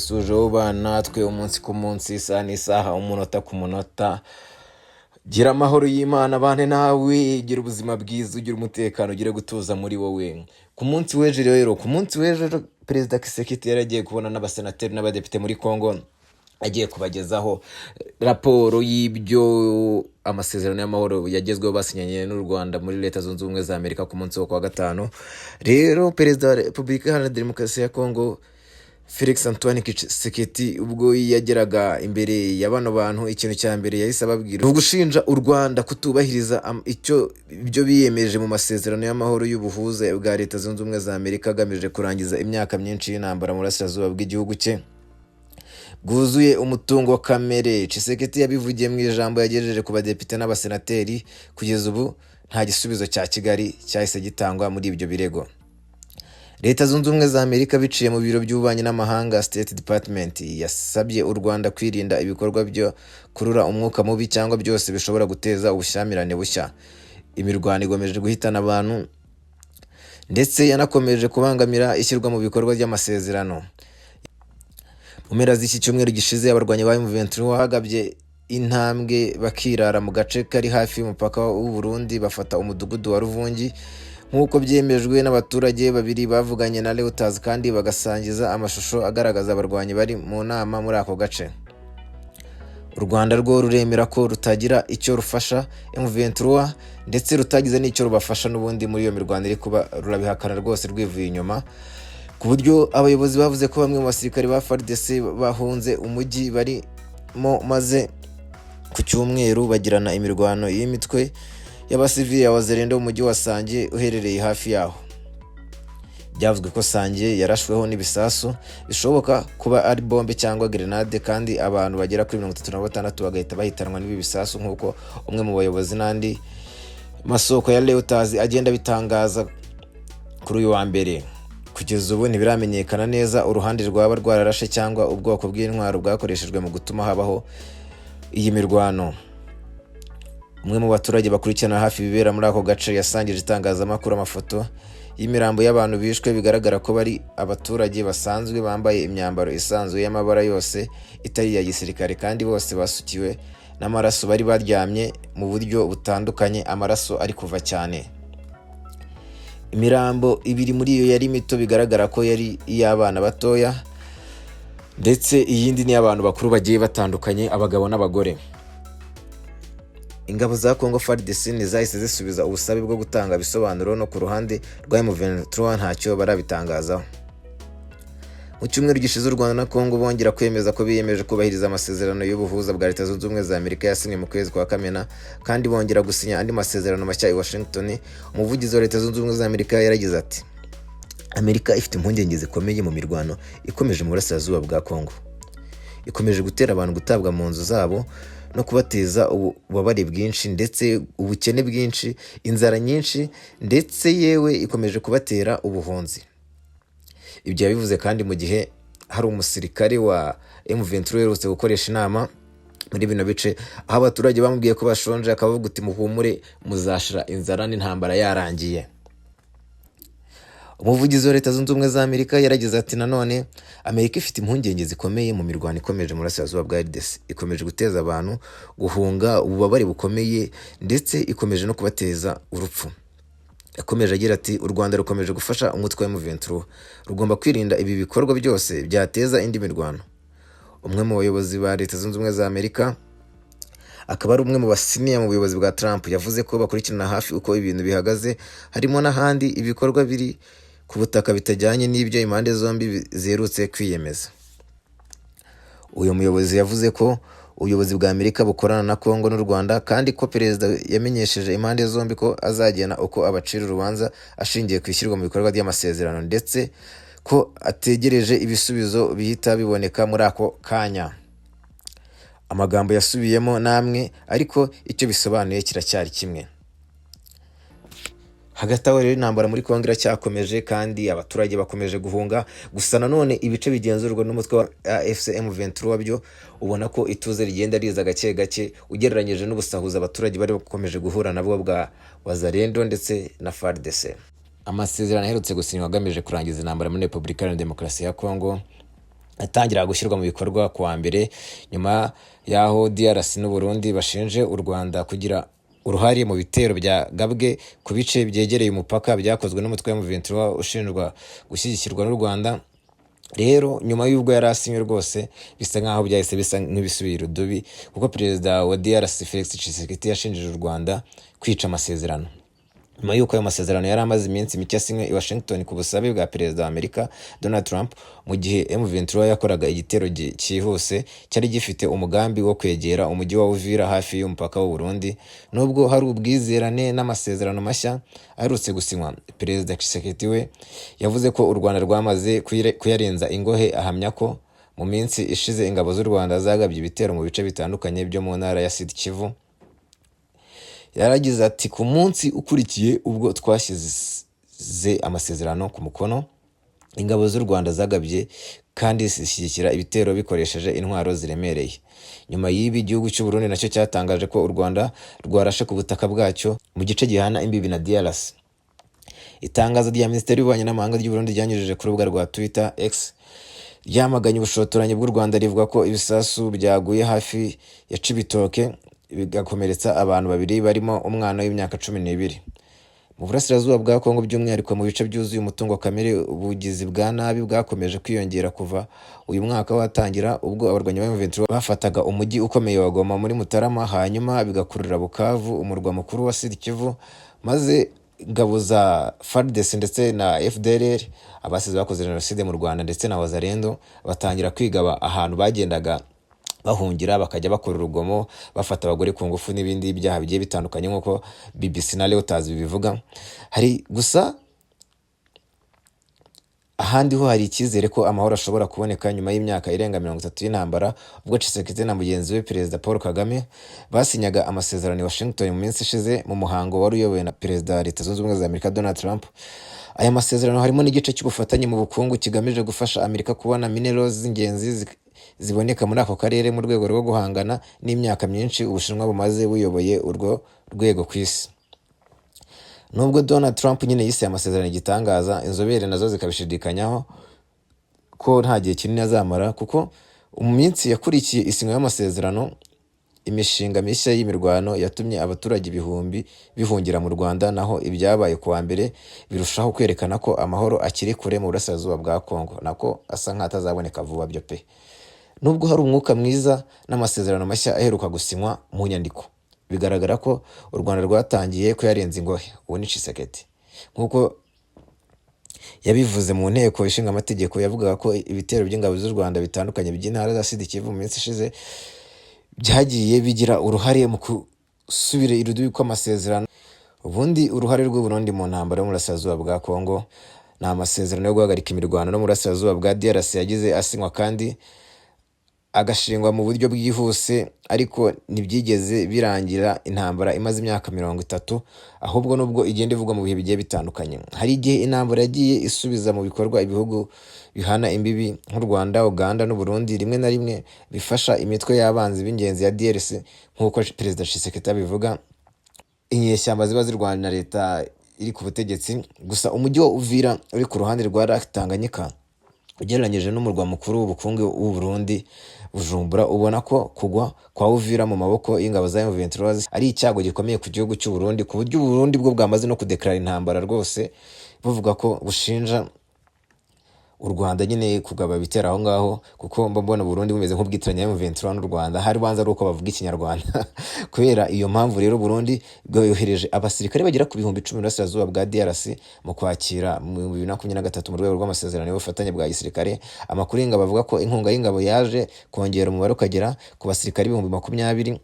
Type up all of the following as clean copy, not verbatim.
tugusuje wowe natwe umunsi ku munsi, isaha n'isaha, umunota ku munota. Gira amahoro y'Imana bane nawe, gira ubuzima bwiza, ugira umutekano, ugire gutuza muri wowe. Ku munsi w'ejo rero, Perezida Tshisekedi yaragiye kubona n'abasenateri n'abadepite muri Kongo, agiye kubagezaho raporo y'ibyo amasezerano y'amahoro yagezweho basinyanye n'u Rwanda muri Leta Zunze Ubumwe za Amerika ku munsi wo kwa gatanu. Rero Perezida wa Repubulika Iharanira Demokarasi ya Kongo Felix Antoine Tshisekedi ubwo yageraga imbere ya bano bantu, ikintu cya mbere yahise ababwira gushinja u Rwanda kutubahiriza ibyo biyemeje mu masezerano y'amahoro y'ubuhuza bwa Leta Zunze Ubumwe za Amerika agamije kurangiza imyaka myinshi y'intambara mu burasirazuba bw'igihugu cye bwuzuye umutungo kamere. Tshisekedi yabivugiye mu ijambo yagejeje ku badepite n'abasenateri. Kugeza ubu nta gisubizo cya Kigali cyahise gitangwa muri ibyo birego. Leta Zunze Ubumwe za Amerika biciye mu biro by'ububanyi n'amahanga State Department yasabye u Rwanda kwirinda ibikorwa byo kurura umwuka mubi cyangwa byose bishobora guteza ubushyamirane bushya. Imirwano igomeje guhitana abantu ndetse yanakomeje kubangamira ishyirwa mu bikorwa ry'amasezerano. Mu mpera z'iki cyumweru gishize abarwanyi ba M23 bahagabye intambwe bakirara mu gace kari hafi y'umupaka w'u Burundi bafata umudugudu wa Ruvungi nk'uko byemejwe n'abaturage babiri bavuganye na Reuters kandi bagasangiza amashusho agaragaza abarwanyi bari mu nama muri ako gace. U Rwanda rwo ruremera ko rutagira icyo rufasha M23 ndetse rutagize n'icyo rubafasha n'ubundi muri iyo mirwano iri kuba, rurabihakana rwose rwivuye inyuma, ku buryo abayobozi bavuze ko bamwe mu basirikare ba FARDC bahunze umujyi barimo, maze ku cyumweru bagirana imirwano y'imitwe y'abasivili ya Wazalendo mu mujyi wa Sange uherereye hafi yaho. Byavuzwe ko Sange yarashweho n'ibisasu bishoboka kuba ari bombe cyangwa grenade, kandi abantu bagera kuri 36 bagahita bahitanwa n'ibi bisasu nk'uko umwe mu bayobozi n'andi masoko ya Reuters agenda bitangaza kuri uyu wa mbere. Kugeza ubu ntibiramenyekana neza uruhande rwaba rwararashe cyangwa ubwoko bw'intwaro bwakoreshejwe mu gutuma habaho iyi mirwano. Umwe mu baturage bakurikirana hafi ibibera muri ako gace yasangije itangazamakuru amafoto y'imirambo y'abantu bishwe, bigaragara ko bari abaturage basanzwe bambaye imyambaro isanzwe y'amabara yose itari ya gisirikare, kandi bose basukiwe n'amaraso, bari baryamye mu buryo butandukanye, amaraso ari kuva cyane. Imirambo ibiri muri iyo yari mito, bigaragara ko yari iy'abana batoya, ndetse iyindi ni y'abantu bakuru bagiye batandukanye, abagabo n'abagore. Ingabo za Kongo FARDC zahise zisubiza ubusabe bwo gutanga ibisobanuro, no ku ruhande rwa M23 ntacyo barabitangazaho. Mu cyumweru gishize u Rwanda na Kongo bongera kwemeza ko biyemeje kubahiriza amasezerano y'ubuhuza bwa Leta Zunze Ubumwe za Amerika yasinywe mu kwezi kwa Kamena, kandi bongera gusinya andi masezerano mashya i Washington. Umuvugizi wa Leta Zunze Ubumwe za Amerika yaragize ati: Amerika ifite impungenge zikomeye mu mirwano ikomeje mu burasirazuba bwa Kongo, ikomeje gutera abantu gutabwa mu nzu zabo no kubateza ububabare bwinshi ndetse ubukene bwinshi, inzara nyinshi, ndetse yewe ikomeje kubatera ubuhunzi. Ibyo yabivuze kandi mu gihe hari umusirikare wa M23 yerutse gukoresha inama muri bino bice, aho abaturage bamubwiye ko bashonje, akavuga uti muhumure muzashira inzara n'intambara yarangiye. Umuvugizi wa Leta Zunze Ubumwe za Amerika yaragize ati: nanone Amerika ifite impungenge zikomeye mu mirwano ikomeje mu burasirazuba bwa RDC, ikomeje guteza abantu guhunga ububabare bukomeye ndetse ikomeje no kubateza urupfu. Yakomeje agira ati: u Rwanda rukomeje gufasha umutwe wa M23, rugomba kwirinda ibi bikorwa byose byateza indi mirwano. Umwe mu bayobozi ba Leta Zunze Ubumwe za Amerika, akaba ari umwe mu basiniya mu buyobozi bwa Trump, yavuze ko bakurikirana hafi uko ibintu bihagaze, harimo n'ahandi ibikorwa biri ku butaka bitajyanye n'ibyo impande zombi ziherutse kwiyemeza. Uyu muyobozi yavuze ko ubuyobozi bwa Amerika bukorana na Kongo n'u Rwanda, kandi ko perezida yamenyesheje impande zombi ko azagena uko abacira urubanza ashingiye ku ishyirwa mu bikorwa ry'amasezerano, ndetse ko ategereje ibisubizo bihita biboneka muri ako kanya. Amagambo yasubiyemo namwe, ariko icyo bisobanuye kiracyari kimwe. Hagati aho rero intambara muri Kongo iracyakomeje, kandi abaturage bakomeje guhunga. Gusa nanone ibice bigenzurwa n'umutwe wa AFC M23 byo ubona ko ituze rigenda riza gake gake ugereranyije n'ubusahuza abaturage bari bakomeje guhura nabwo bwa Wazalendo ndetse na FARDC. Amasezerano aherutse gusinywa agamije kurangiza intambara muri Repubulika Iharanira Demokarasi ya Kongo atangira gushyirwa mu bikorwa ku wa mbere nyuma y'aho DRC n'u Burundi bashinje u Rwanda kugira uruhare mu bitero byagabwe ku bice byegereye umupaka byakozwe n'umutwe wa M23 ushinjwa gushyigikirwa n'u Rwanda. Rero nyuma y'ubwo yari asinywe rwose bisa nkaho byahise bisa nk'ibisubira udubi kuko perezida wa DRC Felix Tshisekedi yashinjije u Rwanda kwica amasezerano. Nyuma y'uko ayo masezerano yari amaze iminsi mike asinywe i Washington ku busabe bwa perezida wa Amerika Donald Trump, mu gihe M23 yakoraga igitero cyihuse cyari gifite umugambi wo kwegera umujyi wa Uvira hafi y'umupaka w'u Burundi. Nubwo hari ubwizerane n'amasezerano mashya aherutse gusinywa, perezida Tshisekedi we yavuze ko u Rwanda rwamaze kuyarenza ingohe, ahamya ko mu minsi ishize ingabo z'u Rwanda zagabye ibitero mu bice bitandukanye byo mu ntara ya Sud Kivu. Yaragize ati ku munsi ukurikiye ubwo twashyize amasezerano ku mukono, ingabo z'u Rwanda zagabye kandi zishyigikira ibitero bikoresheje intwaro ziremereye. Nyuma y'ibi, igihugu cy'u Burundi nacyo cyatangaje ko u Rwanda rwarashe ku butaka bwacyo mu gice gihana imbibi na DRC. Itangazo rya Minisiteri y'Ububanyi n'Amahanga ry'u Burundi ryanyujije ku rubuga rwa Twitter X ryamaganye ubushotoranyi bw'u Rwanda, rivuga ko ibisasu byaguye hafi ya Cibitoke bigakomeretsa abantu babiri barimo umwana w'imyaka 12. Mu burasirazuba bwa Kongo by'umwihariko mu bice byuzuye umutungo kamere, ubugizi bwa nabi bwakomeje kwiyongera kuva uyu mwaka watangira, ubwo abarwanyi ba M23 bafataga umujyi ukomeye wa Goma muri Mutarama, hanyuma bigakurura Bukavu, umurwa mukuru wa Sud Kivu, maze ingabo za FARDC ndetse na FDLR abasize bakoze jenoside mu Rwanda ndetse na Wazalendo batangira kwigaba ahantu bagendaga bahungira, bakajya bakora urugomo, bafata abagore ku ngufu n'ibindi byaha bigiye bitandukanye nk'uko BBC na Reuters bibivuga. Hari gusa ahandi ho hari icyizere ko amahoro ashobora kuboneka nyuma y'imyaka irenga 30 y'intambara, ubwo Tshisekedi na mugenzi we perezida Paul Kagame basinyaga amasezerano i Washington mu minsi ishize mu muhango wari uyobowe na perezida wa Leta Zunze Ubumwe za Amerika Donald Trump. Aya masezerano harimo n'igice cy'ubufatanye mu bukungu kigamije gufasha Amerika kubona minerals z'ingenzi ziboneka muri ako karere mu rwego rwo guhangana n'imyaka myinshi Ubushinwa bumaze buyoboye urwo rwego ku isi. Nubwo Donald Trump nyine yise amasezerano igitangaza, inzobere nazo zikabishidikanyaho ko nta gihe kinini azamara, kuko mu minsi yakurikiye isinywa y'amasezerano imishinga mishya y'imirwano yatumye abaturage ibihumbi bihungira mu Rwanda, naho ibyabaye ku wa mbere birushaho kwerekana ko amahoro akiri kure mu burasirazuba bwa Kongo, nako asa nk'atazaboneka vuba byo pe. Nubwo hari umwuka mwiza n'amasezerano mashya aheruka gusinywa mu nyandiko, bigaragara ko u Rwanda rwatangiye kuyarenza ingohe. Ubu ni Tshisekedi nk'uko yabivuze mu nteko ishinga amategeko, yavugaga ko ibitero by'ingabo z'u Rwanda bitandukanye by'intara za Sud Kivu mu minsi ishize byagiye bigira uruhare mu gusubira irudubi kw'amasezerano. Ubundi uruhare rw'u Burundi mu ntambara yo mu burasirazuba bwa Kongo ni amasezerano yo guhagarika imirwano no mu burasirazuba bwa DRC yagize asinywa kandi agashingwa mu buryo bwihuse, ariko ntibyigeze birangira intambara imaze imyaka 30, ahubwo nubwo igenda ivugwa mu bihe bigiye bitandukanye. Hari igihe intambara yagiye isubiza mu bikorwa ibihugu bihana imbibi nk'u Rwanda, Uganda n'u Burundi, rimwe na rimwe bifasha imitwe y'abanzi b'ingenzi ya DRC nk'uko perezida Tshisekedi abivuga, inyeshyamba ziba zirwana na leta iri ku butegetsi. Gusa umujyi wa Uvira uri ku ruhande rwa Lac Tanganyika ugereranyije n'umurwa mukuru w'ubukungu w'u Burundi Bujumbura, ubona ko kugwa kwa Uvira mu maboko y'ingabo za M23 ari icyago gikomeye ku gihugu cy'u Burundi, ku buryo u Burundi bwo bwamaze no kudeklara intambara rwose, buvuga ko bushinja u Rwanda nyine kugaba bitera aho ngaho, kuko mbona Burundi bumeze nk'ubwitiranya M23 n'u Rwanda, hari banza ari uko bavuga ikinyarwanda. Kubera iyo mpamvu rero Burundi bwohereje abasirikare bagera ku 10,000 burasirazuba bwa DRC mu kwakira mu 2023 mu rwego rw'amasezerano y'ubufatanye bwa gisirikare. Amakuru y'ingabo bavuga ko inkunga y'ingabo yaje kongera umubare ukagera ku basirikare 20,000.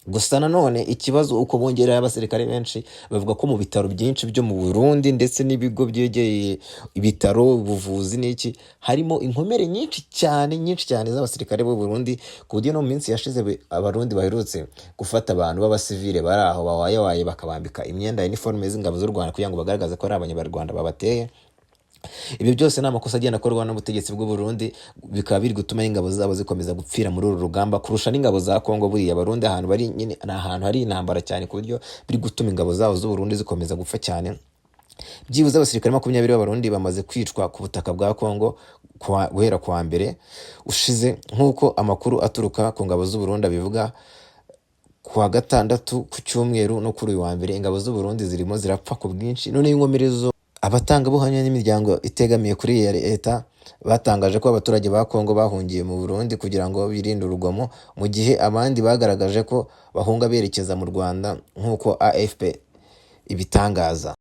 Gusa nanone ikibazo uko bongerera abasirikare benshi, bavuga ko mu bitaro byinshi byo mu Burundi ndetse n'ibigo byegeye ibitaro ubuvuzi n'iki, harimo inkomere nyinshi cyane z'abasirikare b'u Burundi, ku buryo no mu minsi yashize abarundi baherutse gufata abantu b'abasivile bari aho bawaye bakabambika imyenda uniforme z'ingabo z'u Rwanda kugira ngo bagaragaze ko ari abanyarwanda babateye. Ibi byose ni amakosa agenda akorwa n'ubutegetsi bw'u Burundi, bikaba biri gutuma ingabo zabo zikomeza gupfira muri uru rugamba kurusha n'ingabo za Kongo. Buriya Abarundi ahantu bari nyine ahantu hari intambara cyane, ku buryo biri gutuma ingabo zabo z'u Burundi zikomeza gupfa cyane. Byibuze abasirikare 20 b'Abarundi bamaze kwicwa ku butaka bwa Kongo guhera kuwa mbere ushize, nk'uko amakuru aturuka ku ngabo z'u Burundi abivuga. Kuwa gatandatu, ku cyumweru no kuri uyu wa mbere, ingabo z'u Burundi zirimo zirapfa ku bwinshi. None inkomerezo, abatangabuhamya n'imiryango itegamiye kuri iyi leta batangaje ko abaturage ba Kongo bahungiye mu Burundi kugira ngo birinde urugomo, mu gihe abandi bagaragaje ko bahunga berekeza mu Rwanda nk'uko AFP ibitangaza.